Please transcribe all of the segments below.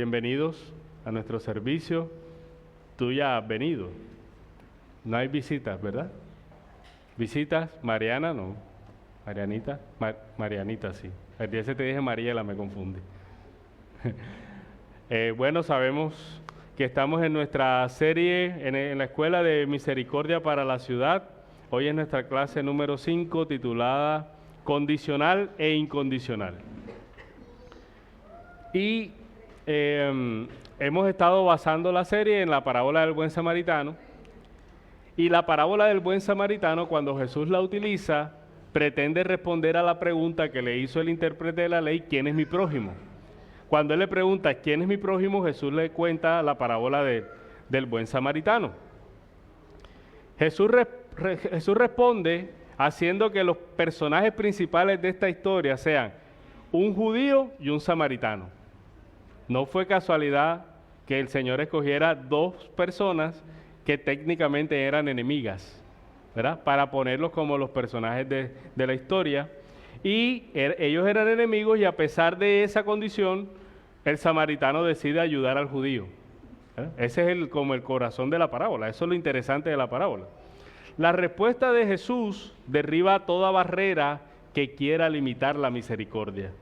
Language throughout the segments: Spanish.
bienvenidos a nuestro servicio. Tú ya has venido. No hay visitas, ¿verdad? ¿Visitas? Mariana, no. Marianita, Marianita, sí. El día ese te dije Mariela, me confundí. Bueno, sabemos que estamos en nuestra serie en la Escuela de Misericordia para la Ciudad. Hoy es nuestra clase número 5 titulada Condicional e Incondicional. Y hemos estado basando la serie en la parábola del buen samaritano. Y la parábola del buen samaritano, cuando Jesús la utiliza, pretende responder a la pregunta que le hizo el intérprete de la ley: ¿quién es mi prójimo? Cuando él le pregunta ¿quién es mi prójimo?, Jesús le cuenta la parábola del buen samaritano. Jesús responde haciendo que los personajes principales de esta historia sean un judío y un samaritano. No fue casualidad que el Señor escogiera dos personas que técnicamente eran enemigas, ¿verdad?, para ponerlos como los personajes de la historia. Y ellos eran enemigos, y a pesar de esa condición, el samaritano decide ayudar al judío. Ese es como el corazón de la parábola. Eso es lo interesante de la parábola. La respuesta de Jesús derriba toda barrera que quiera limitar la misericordia.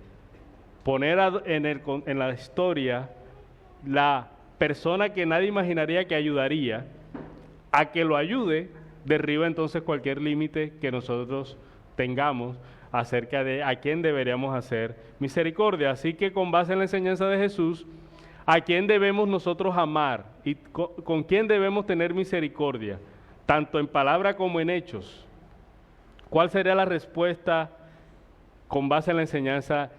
Poner en la historia la persona que nadie imaginaría que ayudaría a que lo ayude, derriba entonces cualquier límite que nosotros tengamos acerca de a quién deberíamos hacer misericordia. Así que, con base en la enseñanza de Jesús, ¿a quién debemos nosotros amar y con quién debemos tener misericordia, tanto en palabra como en hechos? ¿Cuál sería la respuesta con base en la enseñanza?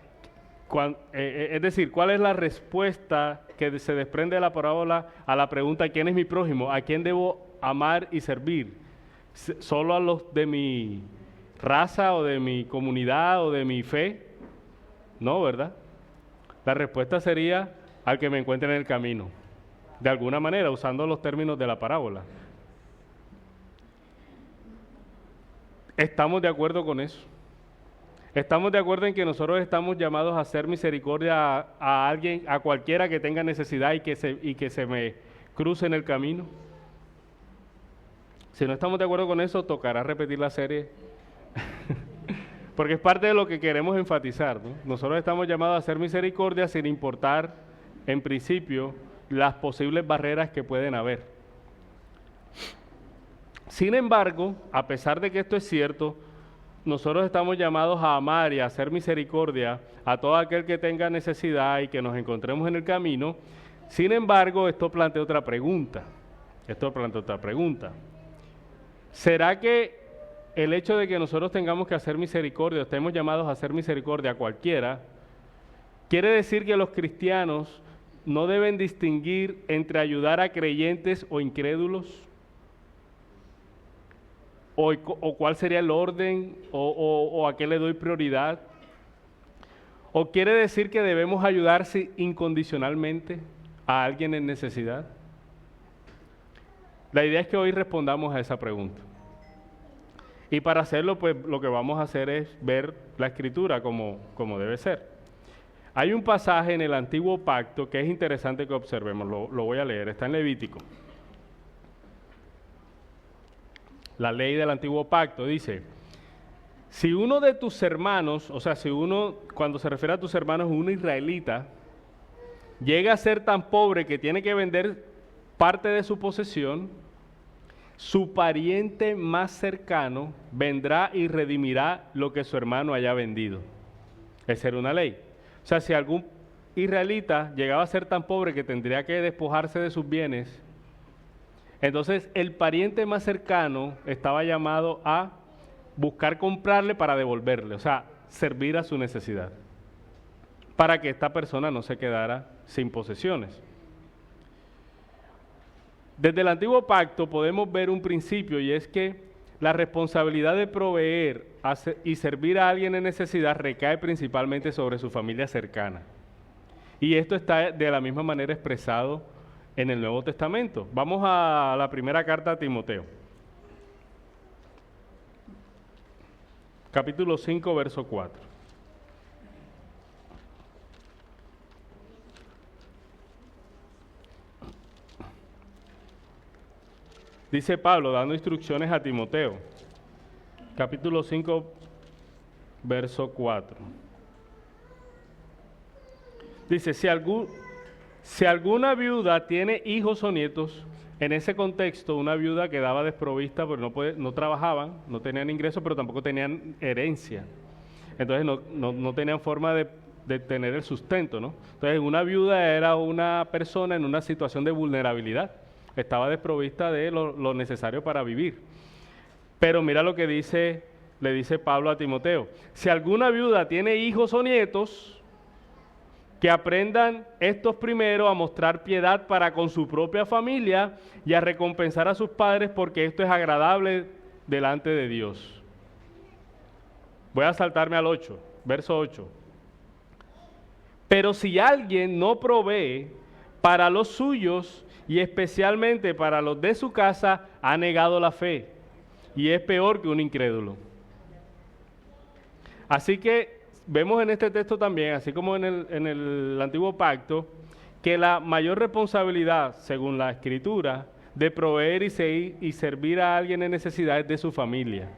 Es decir, ¿cuál es la respuesta que se desprende de la parábola a la pregunta ¿quién es mi prójimo? ¿A quién debo amar y servir? ¿Solo a los de mi raza o de mi comunidad o de mi fe? No, ¿verdad? La respuesta sería al que me encuentre en el camino, de alguna manera, usando los términos de la parábola. ¿Estamos de acuerdo con eso? ¿Estamos de acuerdo en que nosotros estamos llamados a hacer misericordia a alguien, a cualquiera que tenga necesidad y que se me cruce en el camino? Si no estamos de acuerdo con eso, tocará repetir la serie, porque es parte de lo que queremos enfatizar, ¿no? Nosotros estamos llamados a hacer misericordia sin importar, en principio, las posibles barreras que pueden haber. Sin embargo, a pesar de que esto es cierto, nosotros estamos llamados a amar y a hacer misericordia a todo aquel que tenga necesidad y que nos encontremos en el camino. Sin embargo, esto plantea otra pregunta. ¿Será que el hecho de que nosotros tengamos que hacer misericordia, estemos llamados a hacer misericordia a cualquiera, quiere decir que los cristianos no deben distinguir entre ayudar a creyentes o incrédulos? ¿O cuál sería el orden? ¿O a qué le doy prioridad? ¿O quiere decir que debemos ayudarse incondicionalmente a alguien en necesidad? La idea es que hoy respondamos a esa pregunta. Y para hacerlo, pues lo que vamos a hacer es ver la Escritura como debe ser. Hay un pasaje en el Antiguo Pacto que es interesante que observemos. Lo voy a leer, está en Levítico. La ley del Antiguo Pacto dice: si uno de tus hermanos, o sea, si uno, cuando se refiere a tus hermanos, un israelita, llega a ser tan pobre que tiene que vender parte de su posesión, su pariente más cercano vendrá y redimirá lo que su hermano haya vendido. Esa era una ley. O sea, si algún israelita llegaba a ser tan pobre que tendría que despojarse de sus bienes, entonces el pariente más cercano estaba llamado a buscar comprarle para devolverle, o sea, servir a su necesidad, para que esta persona no se quedara sin posesiones. Desde el Antiguo Pacto podemos ver un principio, y es que la responsabilidad de proveer y servir a alguien en necesidad recae principalmente sobre su familia cercana. Y esto está de la misma manera expresado en el Nuevo Testamento. Vamos a la primera carta a Timoteo. Capítulo 5, verso 4. Dice Pablo dando instrucciones a Timoteo, capítulo 5, verso 4. Dice, si alguna viuda tiene hijos o nietos, en ese contexto una viuda quedaba desprovista porque no trabajaban, no tenían ingresos, pero tampoco tenían herencia. Entonces no tenían forma de tener el sustento, ¿no? Entonces una viuda era una persona en una situación de vulnerabilidad, estaba desprovista de lo necesario para vivir. Pero mira lo que le dice Pablo a Timoteo, si alguna viuda tiene hijos o nietos, que aprendan estos primero a mostrar piedad para con su propia familia y a recompensar a sus padres, porque esto es agradable delante de Dios. Voy a saltarme al 8, verso 8. Pero si alguien no provee para los suyos y especialmente para los de su casa, ha negado la fe y es peor que un incrédulo. Así que vemos en este texto también, así como en el Antiguo Pacto, que la mayor responsabilidad, según la Escritura, de proveer y servir a alguien en necesidad es de su familia.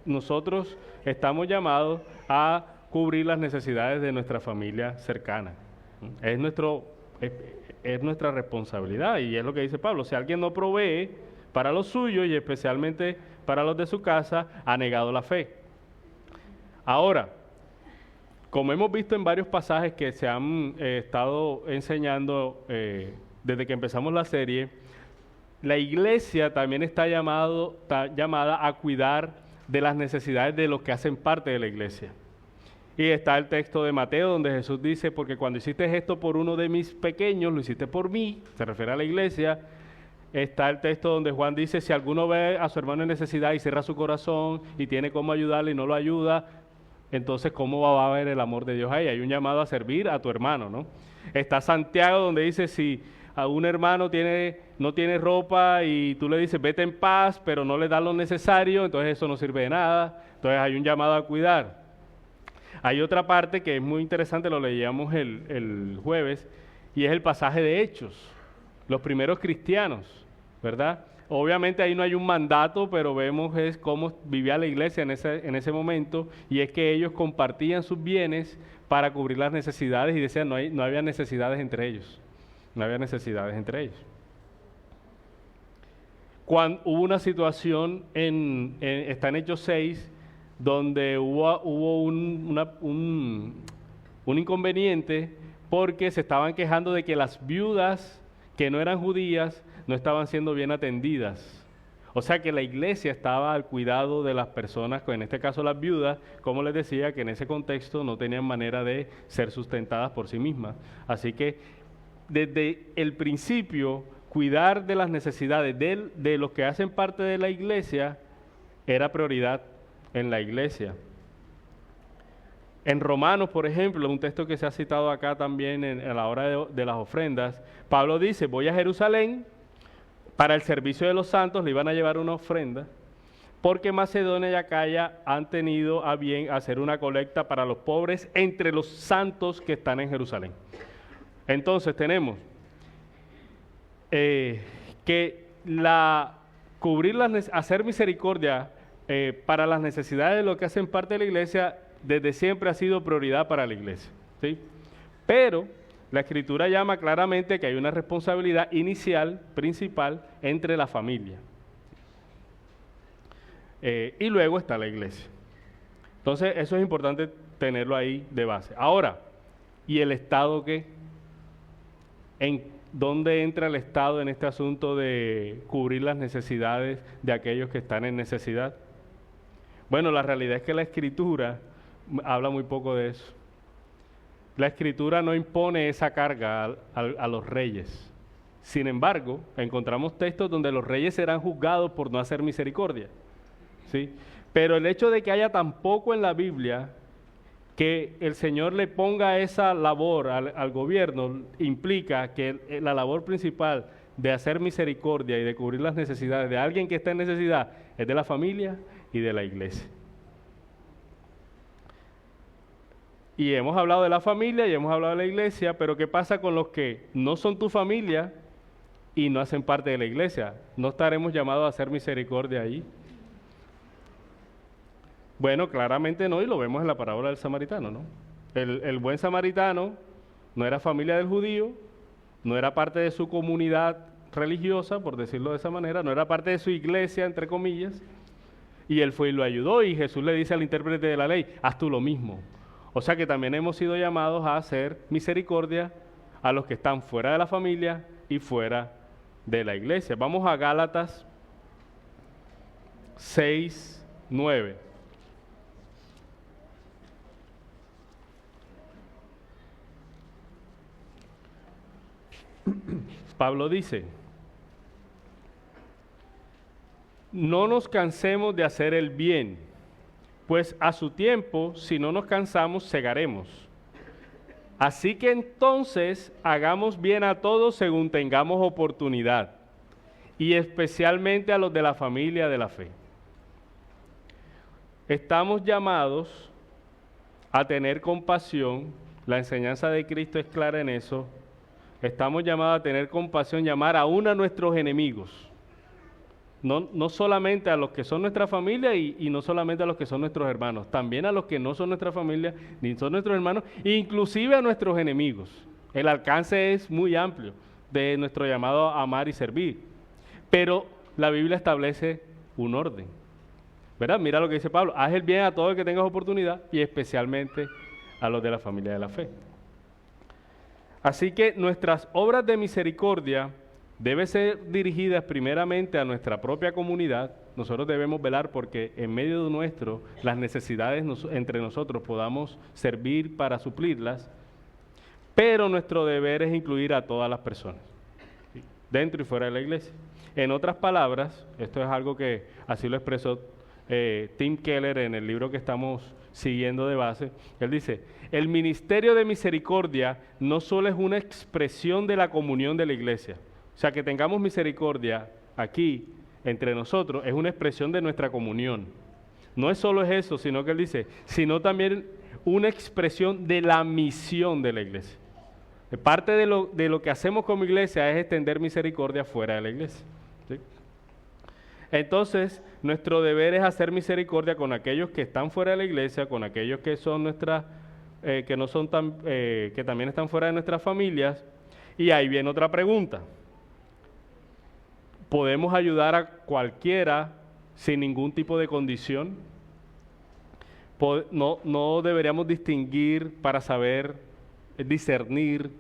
Nosotros estamos llamados a cubrir las necesidades de nuestra familia cercana. Es nuestra responsabilidad y es lo que dice Pablo. Si alguien no provee para los suyos y especialmente para los de su casa, ha negado la fe. Ahora, como hemos visto en varios pasajes que se han estado enseñando desde que empezamos la serie, la iglesia también está llamada a cuidar de las necesidades de los que hacen parte de la iglesia. Y está el texto de Mateo donde Jesús dice, porque cuando hiciste esto por uno de mis pequeños, lo hiciste por mí, se refiere a la iglesia. Está el texto donde Juan dice, si alguno ve a su hermano en necesidad y cierra su corazón y tiene cómo ayudarle y no lo ayuda, entonces ¿cómo va a haber el amor de Dios ahí? Hay un llamado a servir a tu hermano, ¿no? Está Santiago donde dice, si a un hermano no tiene ropa y tú le dices, vete en paz, pero no le das lo necesario, entonces eso no sirve de nada. Entonces hay un llamado a cuidar. Hay otra parte que es muy interesante, lo leíamos el jueves, y es el pasaje de Hechos, los primeros cristianos, ¿verdad? Obviamente ahí no hay un mandato, pero vemos es cómo vivía la iglesia en ese momento, y es que ellos compartían sus bienes para cubrir las necesidades y decían, no había necesidades entre ellos, no había necesidades entre ellos. Cuando hubo una situación, está en Hechos 6, donde hubo un inconveniente porque se estaban quejando de que las viudas que no eran judías no estaban siendo bien atendidas. O sea que la iglesia estaba al cuidado de las personas, en este caso las viudas, como les decía, que en ese contexto no tenían manera de ser sustentadas por sí mismas. Así que desde el principio, cuidar de las necesidades de los que hacen parte de la iglesia era prioridad en la iglesia. En Romanos, por ejemplo, un texto que se ha citado acá también a la hora de las ofrendas, Pablo dice, voy a Jerusalén para el servicio de los santos, le iban a llevar una ofrenda, porque Macedonia y Acaya han tenido a bien hacer una colecta para los pobres entre los santos que están en Jerusalén. Entonces tenemos que hacer misericordia para las necesidades de los que hacen parte de la iglesia, desde siempre ha sido prioridad para la iglesia, ¿sí? Pero la Escritura llama claramente que hay una responsabilidad inicial, principal, entre la familia. Y luego está la iglesia. Entonces, eso es importante tenerlo ahí de base. Ahora, ¿y el Estado qué? ¿En dónde entra el Estado en este asunto de cubrir las necesidades de aquellos que están en necesidad? Bueno, la realidad es que la Escritura habla muy poco de eso. La Escritura no impone esa carga a los reyes. Sin embargo, encontramos textos donde los reyes serán juzgados por no hacer misericordia, ¿sí? Pero el hecho de que haya tan poco en la Biblia que el Señor le ponga esa labor al gobierno implica que la labor principal de hacer misericordia y de cubrir las necesidades de alguien que está en necesidad es de la familia y de la iglesia. Y hemos hablado de la familia y hemos hablado de la iglesia, pero ¿qué pasa con los que no son tu familia y no hacen parte de la iglesia. ¿No estaremos llamados a hacer misericordia ahí? Bueno, claramente no, y lo vemos en la parábola del samaritano, ¿no? El buen samaritano no era familia del judío, no era parte de su comunidad religiosa, por decirlo de esa manera, no era parte de su iglesia, entre comillas, y él fue y lo ayudó, y Jesús le dice al intérprete de la ley, haz tú lo mismo. O sea que también hemos sido llamados a hacer misericordia a los que están fuera de la familia y fuera de la iglesia. Vamos a Gálatas 6:9. Pablo dice, no nos cansemos de hacer el bien, pues a su tiempo, si no nos cansamos, segaremos. Así que entonces hagamos bien a todos según tengamos oportunidad, y especialmente a los de la familia de la fe. Estamos llamados a tener compasión, la enseñanza de Cristo es clara en eso. Estamos llamados a tener compasión, llamar aún a nuestros enemigos. No solamente a los que son nuestra familia y no solamente a los que son nuestros hermanos, también a los que no son nuestra familia ni son nuestros hermanos, inclusive a nuestros enemigos. El alcance es muy amplio de nuestro llamado a amar y servir. Pero la Biblia establece un orden, ¿verdad? Mira lo que dice Pablo, haz el bien a todo el que tengas oportunidad y especialmente a los de la familia de la fe. Así que nuestras obras de misericordia deben ser dirigidas primeramente a nuestra propia comunidad. Nosotros debemos velar porque en medio de las necesidades entre nosotros podamos servir para suplirlas, pero nuestro deber es incluir a todas las personas, dentro y fuera de la iglesia. En otras palabras, esto es algo que así lo expresó Tim Keller en el libro que estamos siguiendo de base. Él dice, el ministerio de misericordia no solo es una expresión de la comunión de la iglesia, o sea, que tengamos misericordia aquí entre nosotros es una expresión de nuestra comunión. No es solo eso, sino que él dice, sino también una expresión de la misión de la iglesia. Parte de lo que hacemos como iglesia es extender misericordia fuera de la iglesia, ¿sí? Entonces, nuestro deber es hacer misericordia con aquellos que están fuera de la iglesia, con aquellos que son que no son que también están fuera de nuestras familias. Y ahí viene otra pregunta. ¿Podemos ayudar a cualquiera sin ningún tipo de condición? No deberíamos distinguir para saber discernir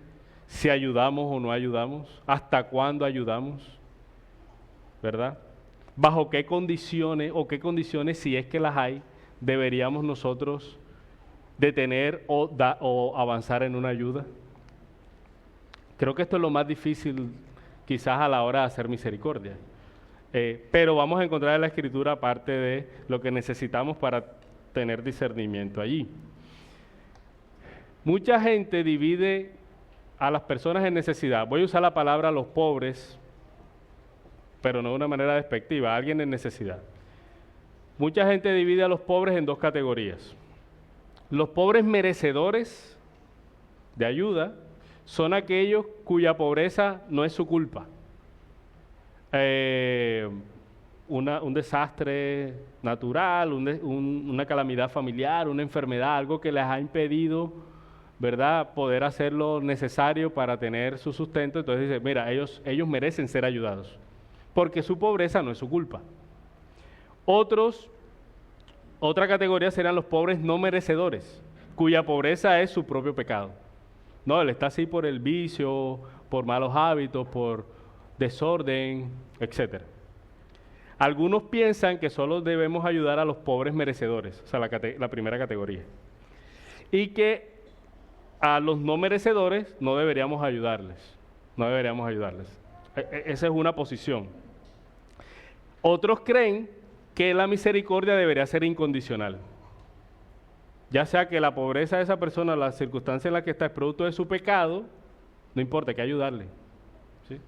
si ayudamos o no ayudamos, hasta cuándo ayudamos, ¿verdad? ¿Bajo qué condiciones o qué condiciones, si es que las hay, deberíamos nosotros detener o avanzar en una ayuda? Creo que esto es lo más difícil quizás a la hora de hacer misericordia. Pero vamos a encontrar en la Escritura parte de lo que necesitamos para tener discernimiento allí. Mucha gente divide a las personas en necesidad. Voy a usar la palabra los pobres, pero no de una manera despectiva, alguien en necesidad. Mucha gente divide a los pobres en dos categorías. Los pobres merecedores de ayuda son aquellos cuya pobreza no es su culpa. Un desastre natural, una calamidad familiar, una enfermedad, algo que les ha impedido, ¿verdad?, poder hacer lo necesario para tener su sustento. Entonces dice, mira, ellos merecen ser ayudados, porque su pobreza no es su culpa. Otra categoría serán los pobres no merecedores, cuya pobreza es su propio pecado. No, él está así por el vicio, por malos hábitos, por desorden, etc. Algunos piensan que solo debemos ayudar a los pobres merecedores, o sea, la primera categoría, y que a los no merecedores no deberíamos ayudarles. Esa es una posición. Otros creen que la misericordia debería ser incondicional. Ya sea que la pobreza de esa persona, la circunstancia en la que está es producto de su pecado, no importa, hay que ayudarle, ¿sí?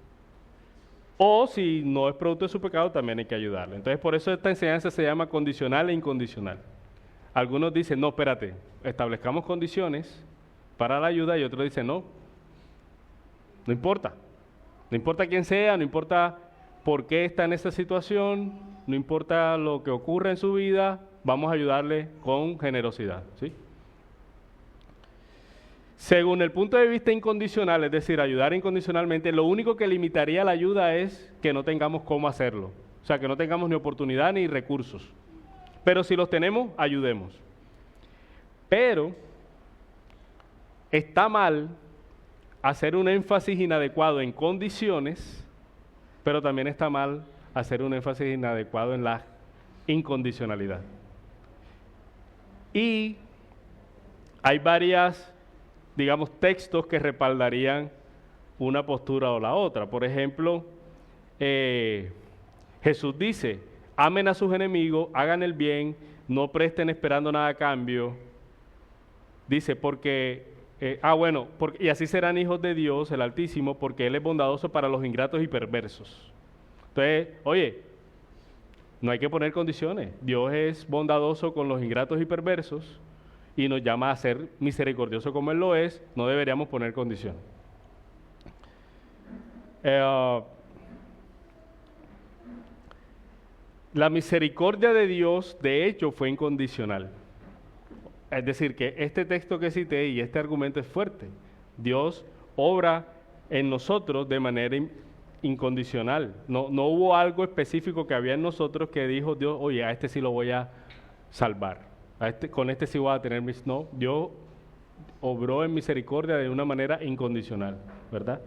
O si no es producto de su pecado, también hay que ayudarle. Entonces, por eso esta enseñanza se llama condicional e incondicional. Algunos dicen, no, espérate, establezcamos condiciones para la ayuda, y otros dicen, no importa, No importa quién sea, no importa por qué está en esa situación, no importa lo que ocurra en su vida, vamos a ayudarle con generosidad, ¿sí? Según el punto de vista incondicional, es decir, ayudar incondicionalmente, lo único que limitaría la ayuda es que no tengamos cómo hacerlo. O sea, que no tengamos ni oportunidad ni recursos. Pero si los tenemos, ayudemos. Pero está mal hacer un énfasis inadecuado en condiciones, pero también está mal hacer un énfasis inadecuado en la incondicionalidad. Y hay varias, digamos, textos que respaldarían una postura o la otra. Por ejemplo, Jesús dice, amen a sus enemigos, hagan el bien, no presten esperando nada a cambio. Dice, y así serán hijos de Dios, el Altísimo, porque Él es bondadoso para los ingratos y perversos. Entonces, oye, no hay que poner condiciones. Dios es bondadoso con los ingratos y perversos y nos llama a ser misericordioso como Él lo es, no deberíamos poner condiciones. La misericordia de Dios, de hecho, fue incondicional. Es decir, que este texto que cité y este argumento es fuerte. Dios obra en nosotros de manera incondicional. No hubo algo específico que había en nosotros que dijo Dios, oye, a este sí lo voy a salvar. Con este sí voy a tener mis... No, Dios obró en misericordia de una manera incondicional, ¿verdad?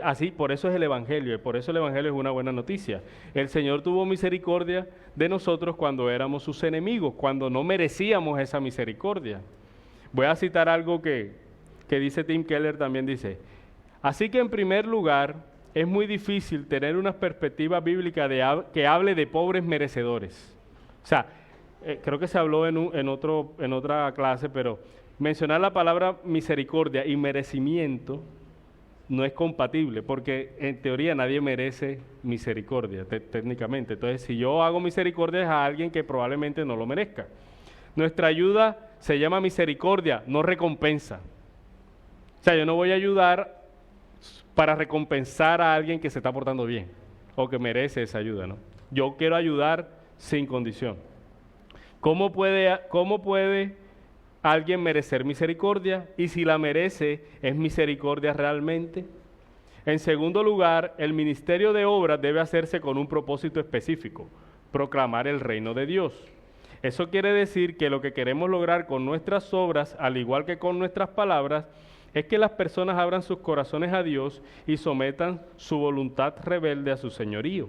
Así, por eso es el Evangelio, y por eso el Evangelio es una buena noticia. El Señor tuvo misericordia de nosotros cuando éramos sus enemigos, cuando no merecíamos esa misericordia. Voy a citar algo que dice Tim Keller, también dice, así que en primer lugar, es muy difícil tener una perspectiva bíblica que hable de pobres merecedores. O sea, creo que se habló en otra clase, pero mencionar la palabra misericordia y merecimiento no es compatible, porque en teoría nadie merece misericordia, técnicamente. Entonces, si yo hago misericordia es a alguien que probablemente no lo merezca. Nuestra ayuda se llama misericordia, no recompensa. O sea, yo no voy a ayudar para recompensar a alguien que se está portando bien o que merece esa ayuda, ¿no? Yo quiero ayudar sin condición. ¿Cómo puede alguien merecer misericordia? Y si la merece, ¿es misericordia realmente? En segundo lugar, el ministerio de obras debe hacerse con un propósito específico, proclamar el reino de Dios. Eso quiere decir que lo que queremos lograr con nuestras obras, al igual que con nuestras palabras, es que las personas abran sus corazones a Dios y sometan su voluntad rebelde a su señorío.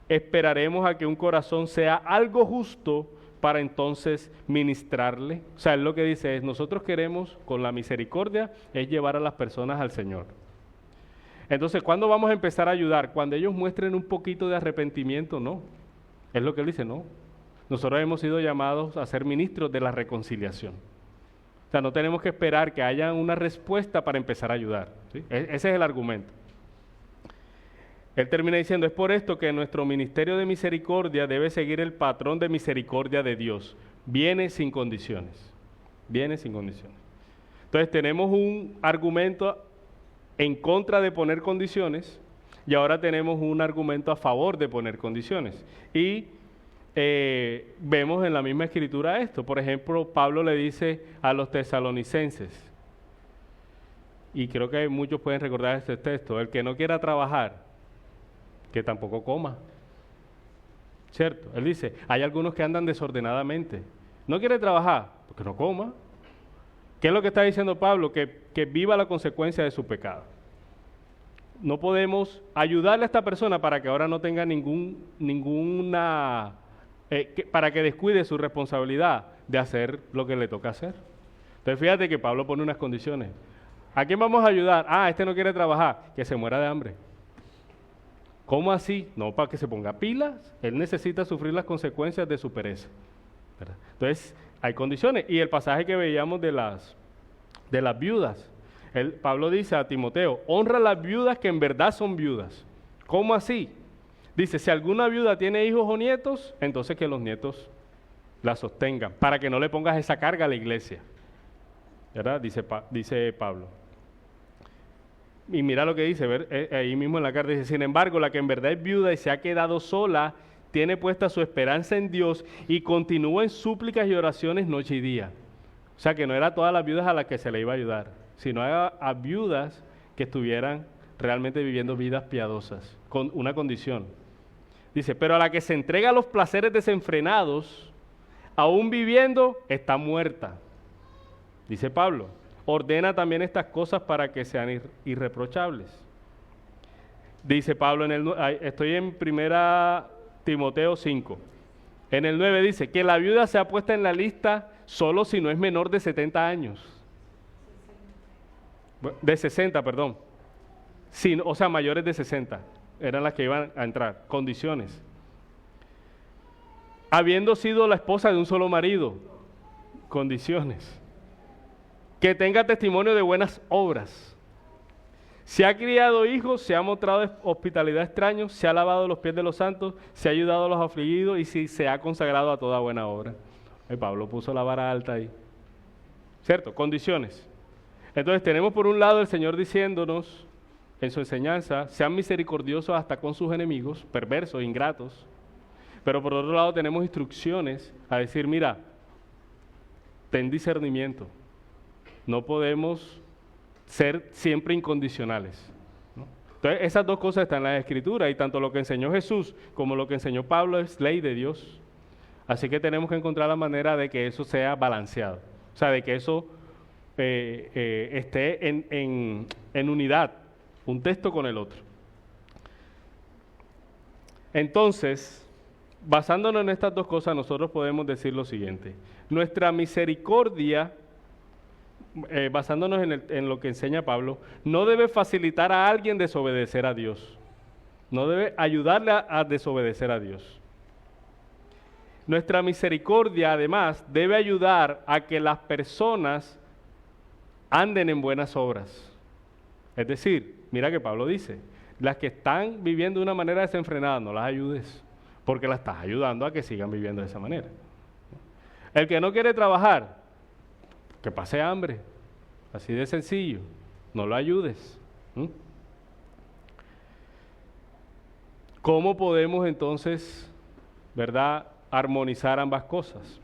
Esperaremos a que un corazón sea algo justo para entonces ministrarle. O sea, él lo que dice es, nosotros queremos con la misericordia es llevar a las personas al Señor. Entonces, ¿cuándo vamos a empezar a ayudar? Cuando ellos muestren un poquito de arrepentimiento, no. Es lo que él dice, no. Nosotros hemos sido llamados a ser ministros de la reconciliación. O sea, no tenemos que esperar que haya una respuesta para empezar a ayudar, ¿sí? Ese es el argumento. Él termina diciendo, es por esto que nuestro ministerio de misericordia debe seguir el patrón de misericordia de Dios. Viene sin condiciones. Viene sin condiciones. Entonces tenemos un argumento en contra de poner condiciones y ahora tenemos un argumento a favor de poner condiciones. Y vemos en la misma escritura esto. Por ejemplo, Pablo le dice a los tesalonicenses, y creo que muchos pueden recordar este texto, el que no quiera trabajar, que tampoco coma. ¿Cierto? Él dice, hay algunos que andan desordenadamente. No quiere trabajar, porque no coma. ¿Qué es lo que está diciendo Pablo? Que viva la consecuencia de su pecado. No podemos ayudarle a esta persona para que ahora no tenga para que descuide su responsabilidad de hacer lo que le toca hacer. Entonces fíjate que Pablo pone unas condiciones. ¿A quién vamos a ayudar? Este no quiere trabajar, que se muera de hambre. ¿Cómo así? No, para que se ponga pilas. Él necesita sufrir las consecuencias de su pereza, ¿verdad? Entonces, hay condiciones. Y el pasaje que veíamos de las viudas, Pablo dice a Timoteo, honra a las viudas que en verdad son viudas. ¿Cómo así? Dice, si alguna viuda tiene hijos o nietos, entonces que los nietos la sostengan, para que no le pongas esa carga a la iglesia, ¿verdad? Dice Pablo. y mira lo que dice, ahí mismo en la carta dice, sin embargo, la que en verdad es viuda y se ha quedado sola, tiene puesta su esperanza en Dios y continúa en súplicas y oraciones noche y día. O sea, que no era a todas las viudas a las que se le iba a ayudar, sino a viudas que estuvieran realmente viviendo vidas piadosas, con una condición. Dice, pero a la que se entrega a los placeres desenfrenados, aún viviendo, está muerta. Dice Pablo, ordena también estas cosas para que sean irreprochables. Dice Pablo, estoy en 1 Timoteo 5. En el 9 dice, que la viuda sea puesta en la lista solo si no es menor de 70 años. De 60, perdón. O sea, mayores de 60. Eran las que iban a entrar. Condiciones. Habiendo sido la esposa de un solo marido. Condiciones. Que tenga testimonio de buenas obras. Se ha criado hijos, se ha mostrado hospitalidad a extraños, se ha lavado los pies de los santos, se ha ayudado a los afligidos y se ha consagrado a toda buena obra. Pablo puso la vara alta ahí. ¿Cierto? Condiciones. Entonces tenemos por un lado el Señor diciéndonos en su enseñanza, sean misericordiosos hasta con sus enemigos, perversos, ingratos. Pero por otro lado tenemos instrucciones a decir, mira, ten discernimiento. No podemos ser siempre incondicionales, ¿no? Entonces esas dos cosas están en la Escritura y tanto lo que enseñó Jesús como lo que enseñó Pablo es ley de Dios. Así que tenemos que encontrar la manera de que eso sea balanceado, o sea, de que eso esté en unidad, un texto con el otro. Entonces, basándonos en estas dos cosas, nosotros podemos decir lo siguiente: nuestra misericordia, basándonos en lo que enseña Pablo, no debe facilitar a alguien desobedecer a Dios, no debe ayudarle a desobedecer a Dios. Nuestra misericordia, además, debe ayudar a que las personas anden en buenas obras. Es decir, mira que Pablo dice, las que están viviendo de una manera desenfrenada, no las ayudes, porque las estás ayudando a que sigan viviendo de esa manera. El que no quiere trabajar, que pase hambre, así de sencillo, no lo ayudes. ¿Cómo podemos entonces, verdad, armonizar ambas cosas?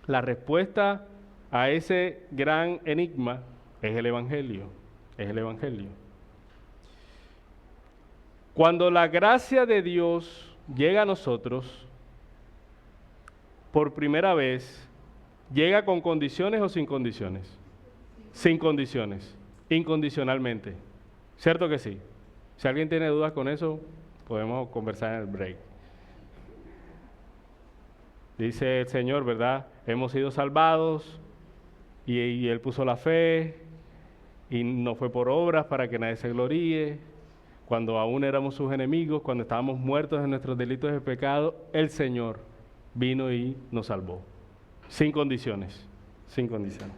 La respuesta a ese gran enigma es el Evangelio, Cuando la gracia de Dios llega a nosotros, por primera vez, ¿llega con condiciones o sin condiciones? Sin condiciones, incondicionalmente. ¿Cierto que sí? Si alguien tiene dudas con eso, podemos conversar en el break. Dice el Señor, ¿verdad? Hemos sido salvados y Él puso la fe y no fue por obras para que nadie se gloríe. Cuando aún éramos sus enemigos, cuando estábamos muertos en nuestros delitos y pecados, el Señor vino y nos salvó. Sin condiciones, sin condiciones.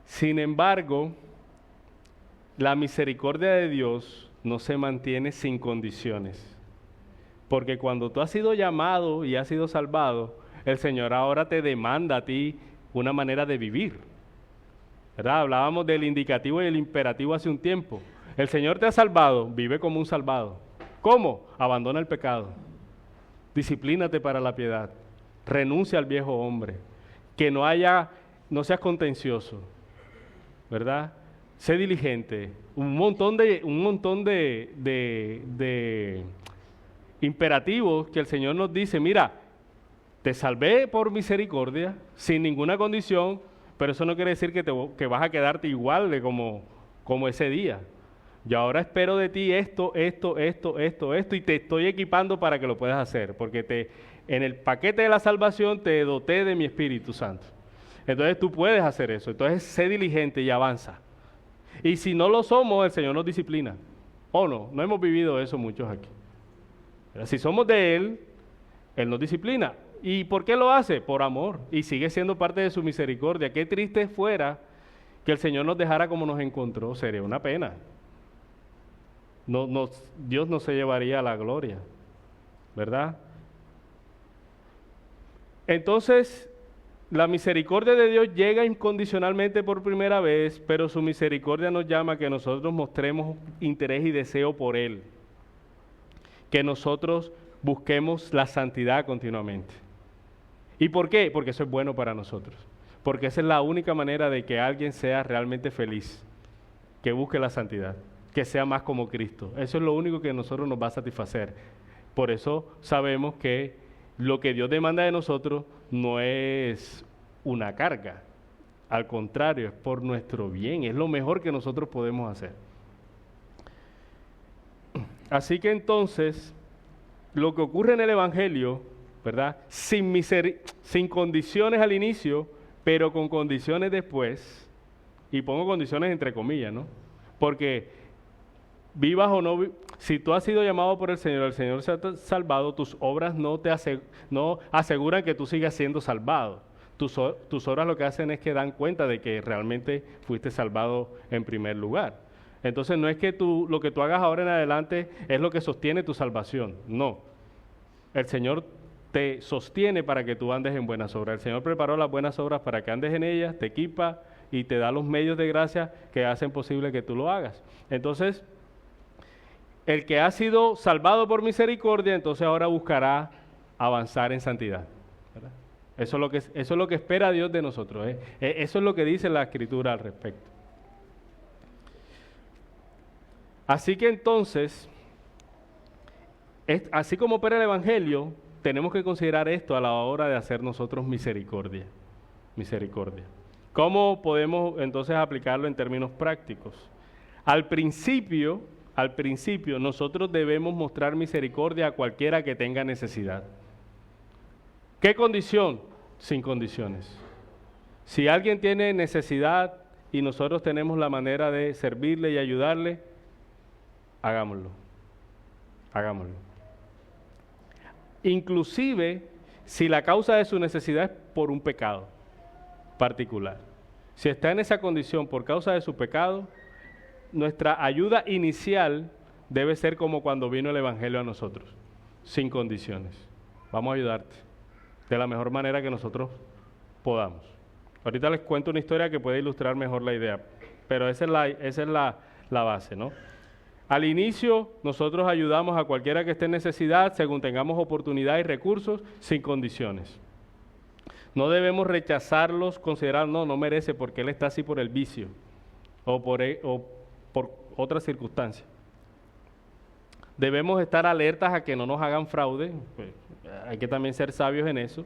Sin embargo, la misericordia de Dios no se mantiene sin condiciones. Porque cuando tú has sido llamado y has sido salvado, el Señor ahora te demanda a ti una manera de vivir. ¿Verdad? Hablábamos del indicativo y el imperativo hace un tiempo. El Señor te ha salvado, vive como un salvado. ¿Cómo? Abandona el pecado. Disciplínate para la piedad. Renuncia al viejo hombre. Que no seas contencioso. ¿Verdad? Sé diligente. Un montón de imperativos que el Señor nos dice, mira, te salvé por misericordia, sin ninguna condición, pero eso no quiere decir que vas a quedarte igual de como ese día. Yo ahora espero de ti esto, y te estoy equipando para que lo puedas hacer, porque en el paquete de la salvación te doté de mi Espíritu Santo. Entonces tú puedes hacer eso. Entonces sé diligente y avanza. Y si no lo somos, el Señor nos disciplina. ¿O no? No hemos vivido eso muchos aquí. Pero si somos de Él, Él nos disciplina. ¿Y por qué lo hace? Por amor. Y sigue siendo parte de su misericordia. Qué triste fuera que el Señor nos dejara como nos encontró. Sería una pena. Dios no se llevaría a la gloria, ¿verdad? Entonces, la misericordia de Dios llega incondicionalmente por primera vez, pero su misericordia nos llama a que nosotros mostremos interés y deseo por Él. Que nosotros busquemos la santidad continuamente. ¿Y por qué? Porque eso es bueno para nosotros. Porque esa es la única manera de que alguien sea realmente feliz, que busque la santidad, que sea más como Cristo. Eso es lo único que a nosotros nos va a satisfacer. Por eso sabemos que lo que Dios demanda de nosotros no es una carga. Al contrario, es por nuestro bien, es lo mejor que nosotros podemos hacer. Así que entonces, lo que ocurre en el Evangelio, ¿verdad? Sin condiciones al inicio, pero con condiciones después, y pongo condiciones entre comillas, ¿no? Porque vivas o no, si tú has sido llamado por el Señor se ha salvado, tus obras no aseguran que tú sigas siendo salvado. Tus obras lo que hacen es que dan cuenta de que realmente fuiste salvado en primer lugar. Entonces no es que lo que tú hagas ahora en adelante es lo que sostiene tu salvación, no. El Señor te sostiene para que tú andes en buenas obras. El Señor preparó las buenas obras para que andes en ellas, te equipa y te da los medios de gracia que hacen posible que tú lo hagas. Entonces, el que ha sido salvado por misericordia, entonces ahora buscará avanzar en santidad, ¿verdad? Eso es lo que espera Dios de nosotros, ¿eh? Eso es lo que dice la Escritura al respecto. Así que entonces, así como opera el Evangelio, tenemos que considerar esto a la hora de hacer nosotros misericordia. Misericordia. ¿Cómo podemos entonces aplicarlo en términos prácticos? Al principio, nosotros debemos mostrar misericordia a cualquiera que tenga necesidad. ¿Qué condición? Sin condiciones. Si alguien tiene necesidad y nosotros tenemos la manera de servirle y ayudarle, hagámoslo. Hagámoslo. Inclusive, si la causa de su necesidad es por un pecado particular. Si está en esa condición por causa de su pecado, nuestra ayuda inicial debe ser como cuando vino el Evangelio a nosotros, sin condiciones. Vamos a ayudarte de la mejor manera que nosotros podamos. Ahorita les cuento una historia que puede ilustrar mejor la idea, pero esa es la base, ¿no? Al inicio, nosotros ayudamos a cualquiera que esté en necesidad, según tengamos oportunidad y recursos, sin condiciones. No debemos rechazarlos, considerar, no merece porque él está así por el vicio o por otra circunstancia. Debemos estar alertas a que no nos hagan fraude, pues, hay que también ser sabios en eso,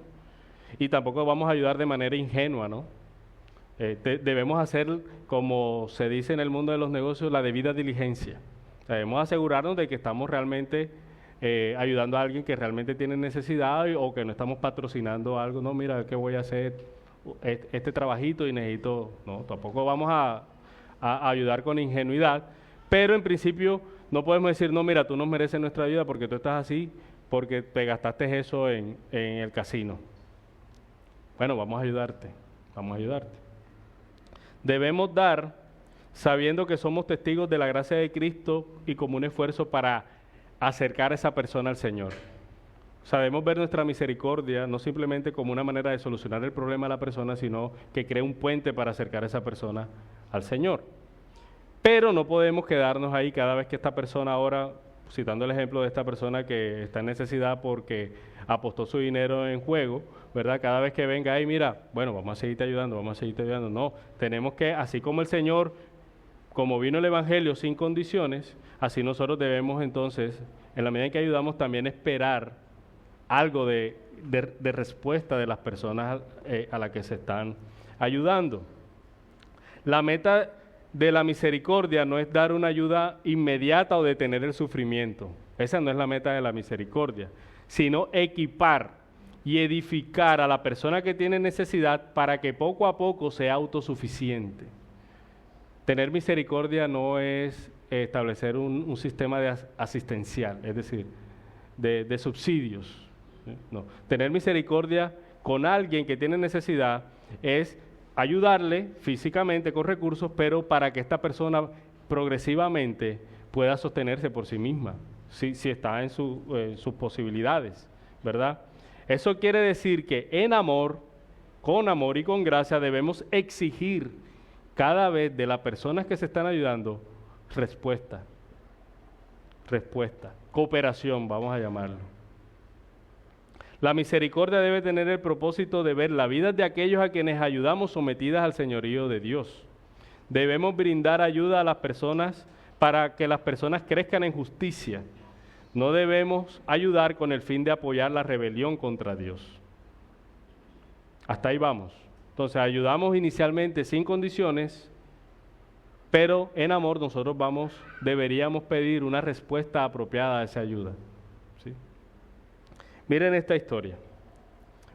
y tampoco vamos a ayudar de manera ingenua, ¿no? Debemos hacer, como se dice en el mundo de los negocios, la debida diligencia. Debemos asegurarnos de que estamos realmente ayudando a alguien que realmente tiene necesidad o que no estamos patrocinando algo. No, mira, que voy a hacer este trabajito y necesito... No, tampoco vamos a ayudar con ingenuidad, pero en principio no podemos decir, no, mira, tú no mereces nuestra ayuda porque tú estás así, porque te gastaste eso en el casino. Bueno, vamos a ayudarte. Debemos dar sabiendo que somos testigos de la gracia de Cristo y como un esfuerzo para acercar a esa persona al Señor. Sabemos ver nuestra misericordia no simplemente como una manera de solucionar el problema de la persona, sino que crea un puente para acercar a esa persona al Señor. Pero no podemos quedarnos ahí cada vez que esta persona ahora, citando el ejemplo de esta persona que está en necesidad porque apostó su dinero en juego, ¿verdad? Cada vez que venga ahí, mira, bueno, vamos a seguirte ayudando. No, tenemos que, así como el Señor, como vino el Evangelio sin condiciones, así nosotros debemos entonces, en la medida en que ayudamos, también esperar algo de respuesta de las personas a las que se están ayudando. La meta de la misericordia no es dar una ayuda inmediata o detener el sufrimiento. Esa no es la meta de la misericordia, sino equipar y edificar a la persona que tiene necesidad para que poco a poco sea autosuficiente. Tener misericordia no es establecer un sistema asistencial, es decir, de subsidios. No. Tener misericordia con alguien que tiene necesidad es ayudarle físicamente con recursos, pero para que esta persona progresivamente pueda sostenerse por sí misma, si está en sus posibilidades, ¿verdad? Eso quiere decir que en amor, con amor y con gracia, debemos exigir cada vez de las personas que se están ayudando respuesta, cooperación, vamos a llamarlo. La misericordia debe tener el propósito de ver la vida de aquellos a quienes ayudamos sometidas al señorío de Dios. Debemos brindar ayuda a las personas para que las personas crezcan en justicia. No debemos ayudar con el fin de apoyar la rebelión contra Dios. Hasta ahí vamos. Entonces ayudamos inicialmente sin condiciones, pero en amor nosotros deberíamos pedir una respuesta apropiada a esa ayuda. ¿Sí? Miren esta historia.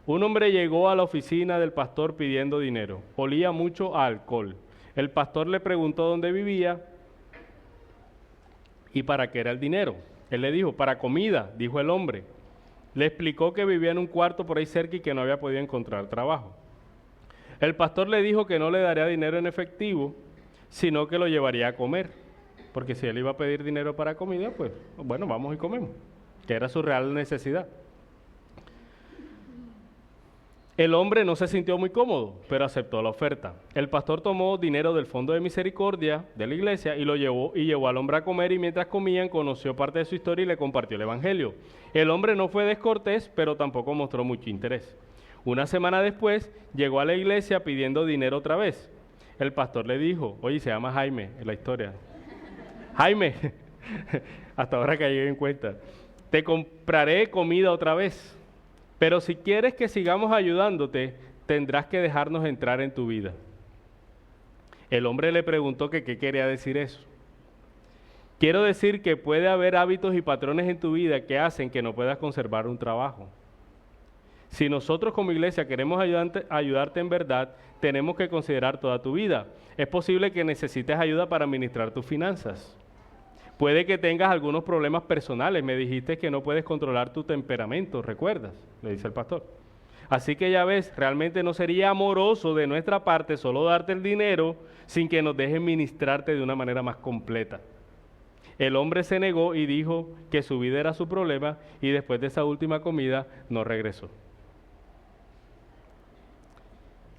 Un hombre llegó a la oficina del pastor pidiendo dinero. Olía mucho a alcohol. El pastor le preguntó dónde vivía y para qué era el dinero. Él le dijo, para comida, dijo el hombre. Le explicó que vivía en un cuarto por ahí cerca y que no había podido encontrar trabajo. El pastor le dijo que no le daría dinero en efectivo, sino que lo llevaría a comer. Porque si él iba a pedir dinero para comida, pues bueno, vamos y comemos, que era su real necesidad. El hombre no se sintió muy cómodo, pero aceptó la oferta. El pastor tomó dinero del fondo de misericordia de la iglesia y lo llevó al hombre a comer, y mientras comían conoció parte de su historia y le compartió el evangelio. El hombre no fue descortés, pero tampoco mostró mucho interés. Una semana después llegó a la iglesia pidiendo dinero otra vez. El pastor le dijo, oye, se llama Jaime en la historia. Jaime, hasta ahora caí en cuenta, te compraré comida otra vez. Pero si quieres que sigamos ayudándote, tendrás que dejarnos entrar en tu vida. El hombre le preguntó que qué quería decir eso. Quiero decir que puede haber hábitos y patrones en tu vida que hacen que no puedas conservar un trabajo. Si nosotros como iglesia queremos ayudarte en verdad, tenemos que considerar toda tu vida. Es posible que necesites ayuda para administrar tus finanzas. Puede que tengas algunos problemas personales. Me dijiste que no puedes controlar tu temperamento, ¿recuerdas? Le dice el pastor. Así que ya ves, realmente no sería amoroso de nuestra parte solo darte el dinero sin que nos dejes ministrarte de una manera más completa. El hombre se negó y dijo que su vida era su problema, y después de esa última comida no regresó.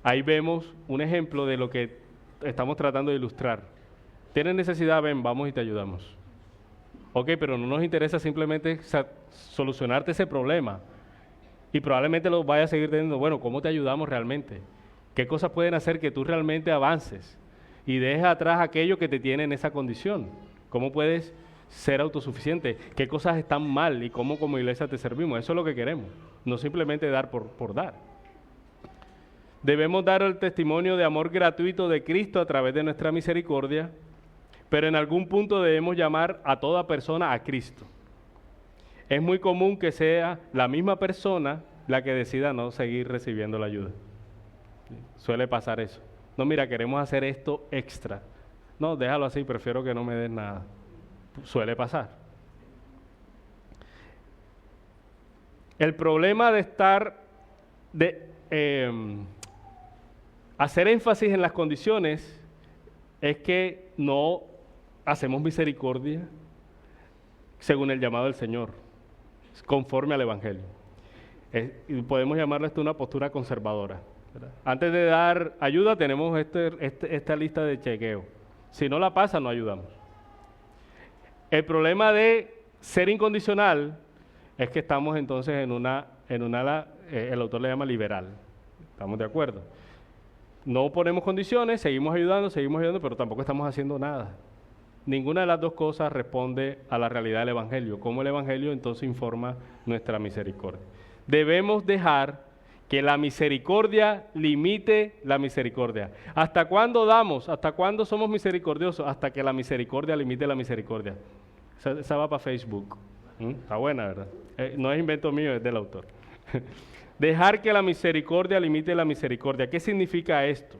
Ahí vemos un ejemplo de lo que estamos tratando de ilustrar. ¿Tienes necesidad? Ven, vamos y te ayudamos. Ok, pero no nos interesa simplemente solucionarte ese problema. Y probablemente lo vayas a seguir teniendo. Bueno, ¿cómo te ayudamos realmente? ¿Qué cosas pueden hacer que tú realmente avances y dejes atrás aquello que te tiene en esa condición? ¿Cómo puedes ser autosuficiente? ¿Qué cosas están mal y cómo como iglesia te servimos? Eso es lo que queremos, no simplemente dar por dar. Debemos dar el testimonio de amor gratuito de Cristo a través de nuestra misericordia, pero en algún punto debemos llamar a toda persona a Cristo. Es muy común que sea la misma persona la que decida no seguir recibiendo la ayuda. Suele pasar eso. No, mira, queremos hacer esto extra. No, déjalo así, prefiero que no me des nada. Suele pasar. El problema de hacer énfasis en las condiciones es que no hacemos misericordia según el llamado del Señor, conforme al Evangelio. Y podemos llamarlo esto una postura conservadora, ¿verdad? Antes de dar ayuda tenemos esta lista de chequeo. Si no la pasa, no ayudamos. El problema de ser incondicional es que estamos entonces en una el autor le llama liberal. ¿Estamos de acuerdo? No ponemos condiciones, seguimos ayudando, pero tampoco estamos haciendo nada. Ninguna de las dos cosas responde a la realidad del Evangelio. Como el Evangelio entonces informa nuestra misericordia. Debemos dejar que la misericordia limite la misericordia. ¿Hasta cuándo damos? ¿Hasta cuándo somos misericordiosos? Hasta que la misericordia limite la misericordia. Esa va para Facebook. Está buena, ¿verdad? No es invento mío, es del autor. Dejar que la misericordia limite la misericordia. ¿Qué significa esto?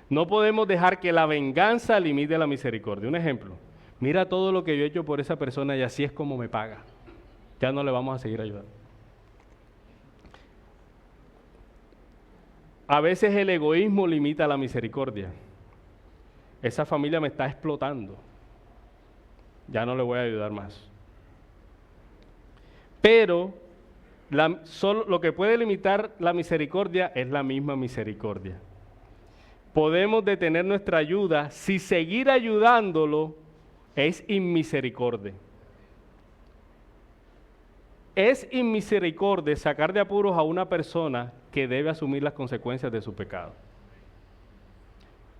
No podemos dejar que la venganza limite la misericordia. Un ejemplo, mira todo lo que yo he hecho por esa persona y así es como me paga. Ya no le vamos a seguir ayudando. A veces el egoísmo limita la misericordia. Esa familia me está explotando. Ya no le voy a ayudar más. Pero Solo lo que puede limitar la misericordia es la misma misericordia. Podemos detener nuestra ayuda si seguir ayudándolo es inmisericordia. Es inmisericordia sacar de apuros a una persona que debe asumir las consecuencias de su pecado.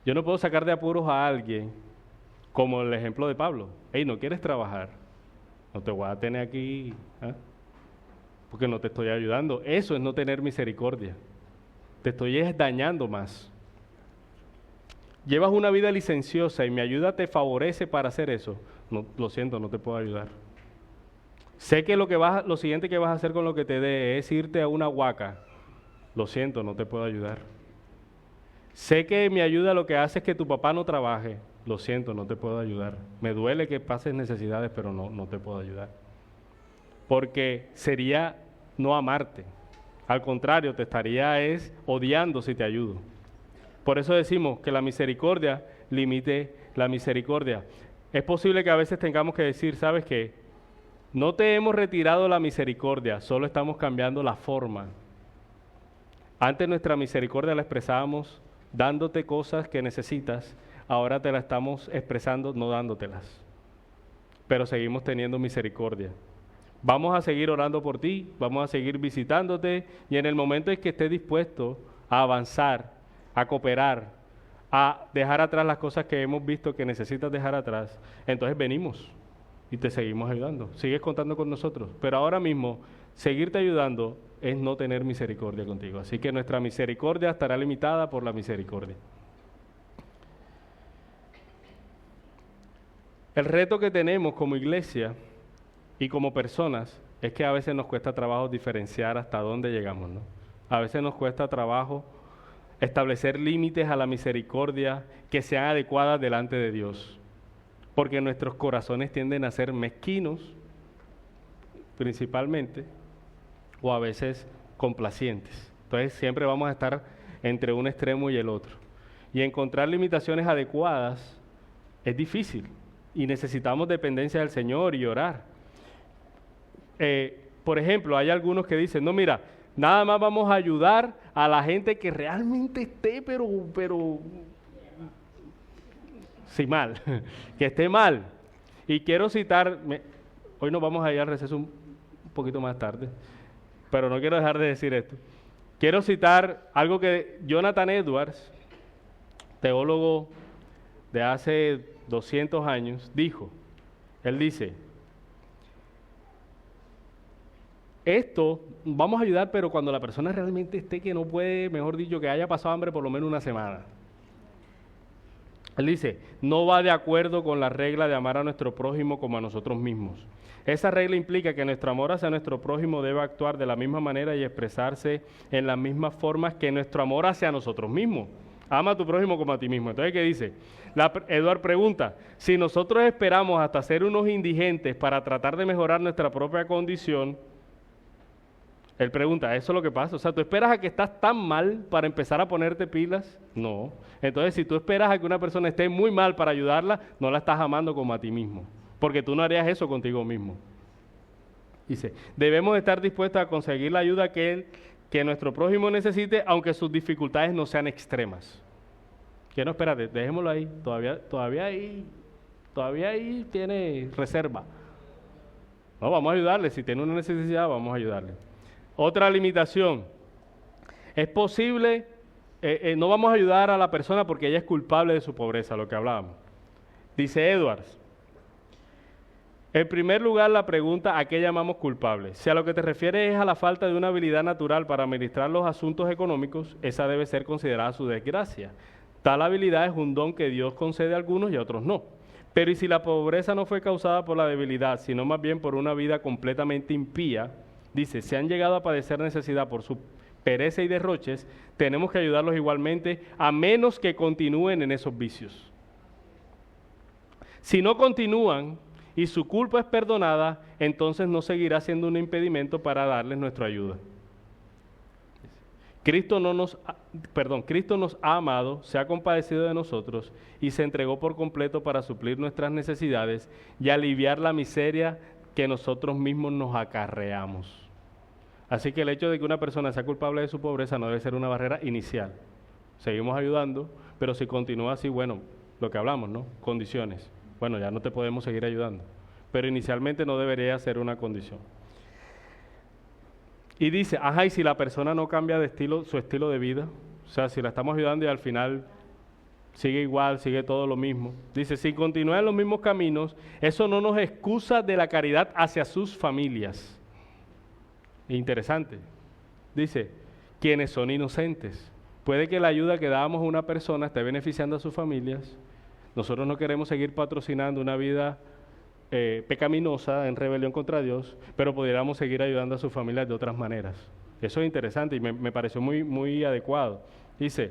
Yo no puedo sacar de apuros a alguien, como el ejemplo de Pablo. Hey, ¿no quieres trabajar? No te voy a tener aquí, porque no te estoy ayudando. Eso es no tener misericordia. Te estoy dañando más. Llevas una vida licenciosa y mi ayuda te favorece para hacer eso. No, lo siento, no te puedo ayudar. Sé que lo siguiente que vas a hacer con lo que te dé es irte a una huaca. Lo siento, no te puedo ayudar. Sé que mi ayuda lo que hace es que tu papá no trabaje. Lo siento, no te puedo ayudar. Me duele que pases necesidades, pero no te puedo ayudar. Porque sería no amarte. Al contrario, te estaría odiando si te ayudo. Por eso decimos que la misericordia limite la misericordia. Es posible que a veces tengamos que decir, ¿sabes qué? No te hemos retirado la misericordia, solo estamos cambiando la forma. Antes nuestra misericordia la expresábamos dándote cosas que necesitas, ahora te la estamos expresando no dándotelas. Pero seguimos teniendo misericordia. Vamos a seguir orando por ti, vamos a seguir visitándote y en el momento en que estés dispuesto a avanzar, a cooperar, a dejar atrás las cosas que hemos visto que necesitas dejar atrás, entonces venimos y te seguimos ayudando. Sigues contando con nosotros, pero ahora mismo seguirte ayudando es no tener misericordia contigo. Así que nuestra misericordia estará limitada por la misericordia. El reto que tenemos como iglesia y como personas es que a veces nos cuesta trabajo diferenciar hasta dónde llegamos, ¿no? A veces nos cuesta trabajo establecer límites a la misericordia que sean adecuadas delante de Dios, porque nuestros corazones tienden a ser mezquinos, principalmente, o a veces complacientes. Entonces siempre vamos a estar entre un extremo y el otro. Y encontrar limitaciones adecuadas es difícil, y necesitamos dependencia del Señor y orar. Por ejemplo, hay algunos que dicen, no, mira, nada más vamos a ayudar a la gente que realmente esté, pero sí, mal, que esté mal. Y quiero citar, hoy nos vamos a ir al receso un poquito más tarde, pero no quiero dejar de decir esto. Quiero citar algo que Jonathan Edwards, teólogo de hace 200 años, dijo. Él dice, esto vamos a ayudar, pero cuando la persona realmente esté que no puede, mejor dicho, que haya pasado hambre por lo menos una semana. Él dice, no va de acuerdo con la regla de amar a nuestro prójimo como a nosotros mismos. Esa regla implica que nuestro amor hacia nuestro prójimo debe actuar de la misma manera y expresarse en las mismas formas que nuestro amor hacia nosotros mismos. Ama a tu prójimo como a ti mismo. Entonces, ¿qué dice? Eduard pregunta, si nosotros esperamos hasta ser unos indigentes para tratar de mejorar nuestra propia condición, él pregunta, ¿eso es lo que pasa? O sea, ¿tú esperas a que estás tan mal para empezar a ponerte pilas? No. Entonces, si tú esperas a que una persona esté muy mal para ayudarla, no la estás amando como a ti mismo, porque tú no harías eso contigo mismo. Dice, debemos estar dispuestos a conseguir la ayuda que nuestro prójimo necesite, aunque sus dificultades no sean extremas. Que no, espérate, dejémoslo ahí, todavía ahí tiene reserva. No, vamos a ayudarle, si tiene una necesidad, vamos a ayudarle. Otra limitación, es posible, no vamos a ayudar a la persona porque ella es culpable de su pobreza, lo que hablábamos. Dice Edwards, en primer lugar la pregunta, ¿a qué llamamos culpable? Si a lo que te refieres es a la falta de una habilidad natural para administrar los asuntos económicos, esa debe ser considerada su desgracia. Tal habilidad es un don que Dios concede a algunos y a otros no. Pero ¿y si la pobreza no fue causada por la debilidad, sino más bien por una vida completamente impía? Dice, si han llegado a padecer necesidad por su pereza y derroches, tenemos que ayudarlos igualmente, a menos que continúen en esos vicios. Si no continúan y su culpa es perdonada, entonces no seguirá siendo un impedimento para darles nuestra ayuda. Cristo nos ha amado, se ha compadecido de nosotros y se entregó por completo para suplir nuestras necesidades y aliviar la miseria que nosotros mismos nos acarreamos. Así que el hecho de que una persona sea culpable de su pobreza no debe ser una barrera inicial. Seguimos ayudando, pero si continúa así, bueno, lo que hablamos, ¿no? Condiciones. Bueno, ya no te podemos seguir ayudando. Pero inicialmente no debería ser una condición. Y dice, y si la persona no cambia de estilo, su estilo de vida, o sea, si la estamos ayudando y al final sigue igual, sigue todo lo mismo. Dice, si continúa en los mismos caminos, eso no nos excusa de la caridad hacia sus familias. Interesante. Dice, quienes son inocentes. Puede que la ayuda que dábamos a una persona esté beneficiando a sus familias. Nosotros no queremos seguir patrocinando una vida pecaminosa, en rebelión contra Dios, pero pudiéramos seguir ayudando a sus familias de otras maneras. Eso es interesante y me pareció muy adecuado. Dice,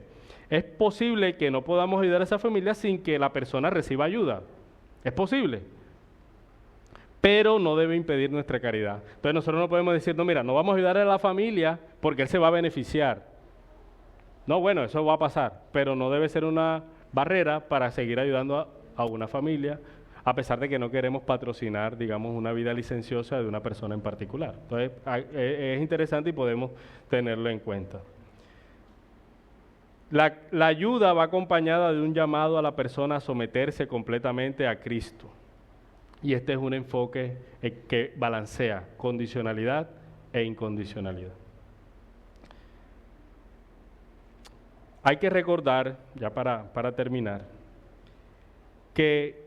es posible que no podamos ayudar a esa familia sin que la persona reciba ayuda. Es posible, pero no debe impedir nuestra caridad. Entonces nosotros no podemos decir, no, mira, no vamos a ayudar a la familia porque él se va a beneficiar. No, bueno, eso va a pasar, pero no debe ser una barrera para seguir ayudando a una familia, a pesar de que no queremos patrocinar, digamos, una vida licenciosa de una persona en particular. Entonces, es interesante y podemos tenerlo en cuenta. La ayuda va acompañada de un llamado a la persona a someterse completamente a Cristo. Y este es un enfoque que balancea condicionalidad e incondicionalidad. Hay que recordar, ya para terminar, que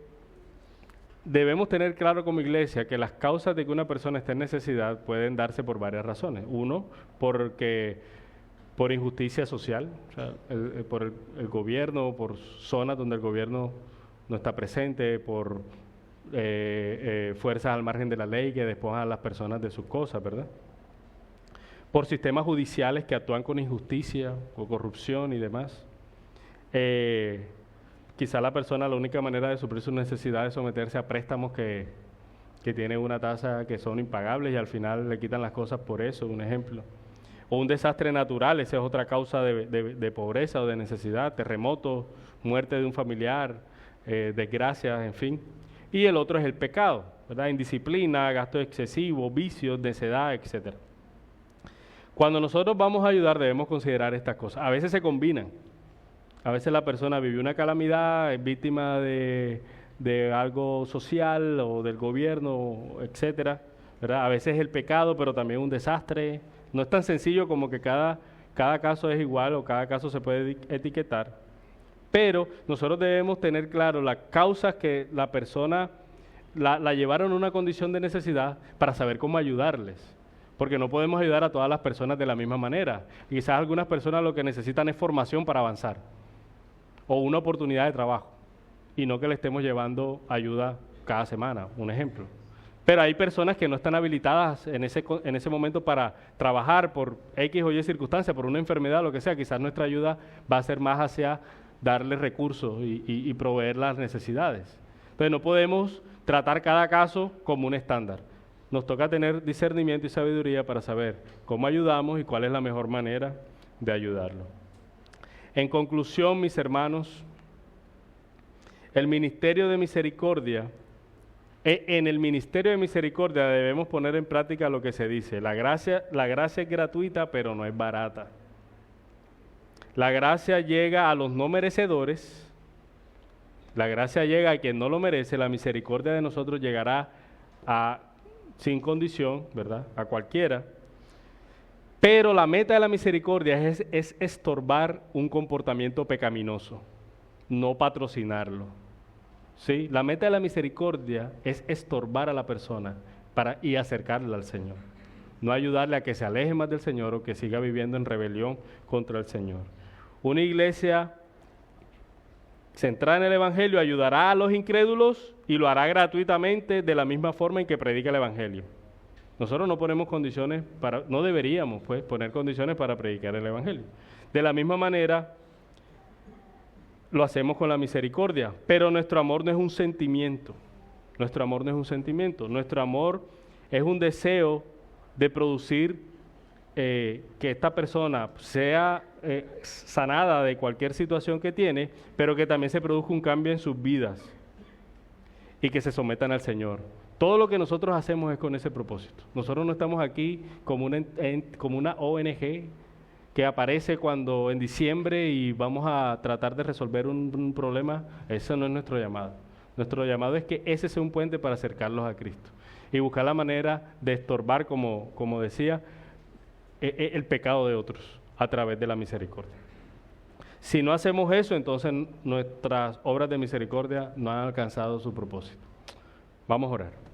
debemos tener claro como iglesia que las causas de que una persona esté en necesidad pueden darse por varias razones. Uno, por injusticia social, o sea, por el gobierno, por zonas donde el gobierno no está presente, por fuerzas al margen de la ley que despojan a las personas de sus cosas, ¿verdad? Por sistemas judiciales que actúan con injusticia o corrupción y demás. Quizá la persona, la única manera de suplir sus necesidades es someterse a préstamos que tienen una tasa que son impagables y al final le quitan las cosas por eso, un ejemplo. O un desastre natural, esa es otra causa de pobreza o de necesidad, terremotos, muerte de un familiar, desgracias, en fin. Y el otro es el pecado, ¿verdad? Indisciplina, gasto excesivo, vicios, necedad, etc. Cuando nosotros vamos a ayudar debemos considerar estas cosas. A veces se combinan. A veces la persona vivió una calamidad, es víctima de algo social o del gobierno, etcétera, ¿verdad? A veces el pecado, pero también un desastre. No es tan sencillo como que cada caso es igual o cada caso se puede etiquetar. Pero nosotros debemos tener claro las causas que la persona la llevaron a una condición de necesidad para saber cómo ayudarles. Porque no podemos ayudar a todas las personas de la misma manera. Y quizás algunas personas lo que necesitan es formación para avanzar o una oportunidad de trabajo y no que le estemos llevando ayuda cada semana, un ejemplo. Pero hay personas que no están habilitadas en ese momento para trabajar por X o Y circunstancias, por una enfermedad, lo que sea. Quizás nuestra ayuda va a ser más hacia darles recursos y proveer las necesidades. Entonces no podemos tratar cada caso como un estándar. Nos toca tener discernimiento y sabiduría para saber cómo ayudamos y cuál es la mejor manera de ayudarlo. En conclusión, mis hermanos, el ministerio de misericordia, en el ministerio de misericordia debemos poner en práctica lo que se dice. La gracia es gratuita, pero no es barata. La gracia llega a los no merecedores, la gracia llega a quien no lo merece, la misericordia de nosotros llegará sin condición, ¿verdad? A cualquiera. Pero la meta de la misericordia es estorbar un comportamiento pecaminoso, no patrocinarlo. ¿Sí? La meta de la misericordia es estorbar a la persona y acercarla al Señor. No ayudarle a que se aleje más del Señor o que siga viviendo en rebelión contra el Señor. Una iglesia centrada en el Evangelio ayudará a los incrédulos y lo hará gratuitamente de la misma forma en que predica el Evangelio. Nosotros no ponemos condiciones no deberíamos pues poner condiciones para predicar el Evangelio. De la misma manera lo hacemos con la misericordia, pero nuestro amor no es un sentimiento. Nuestro amor no es un sentimiento. Nuestro amor es un deseo de producir que esta persona sea sanada de cualquier situación que tiene, pero que también se produzca un cambio en sus vidas y que se sometan al Señor. Todo lo que nosotros hacemos es con ese propósito. Nosotros no estamos aquí como una ONG que aparece cuando en diciembre y vamos a tratar de resolver un problema. Eso no es nuestro llamado. Nuestro llamado es que ese sea un puente para acercarlos a Cristo y buscar la manera de estorbar, como decía, el pecado de otros a través de la misericordia. Si no hacemos eso, entonces nuestras obras de misericordia no han alcanzado su propósito. Vamos a orar.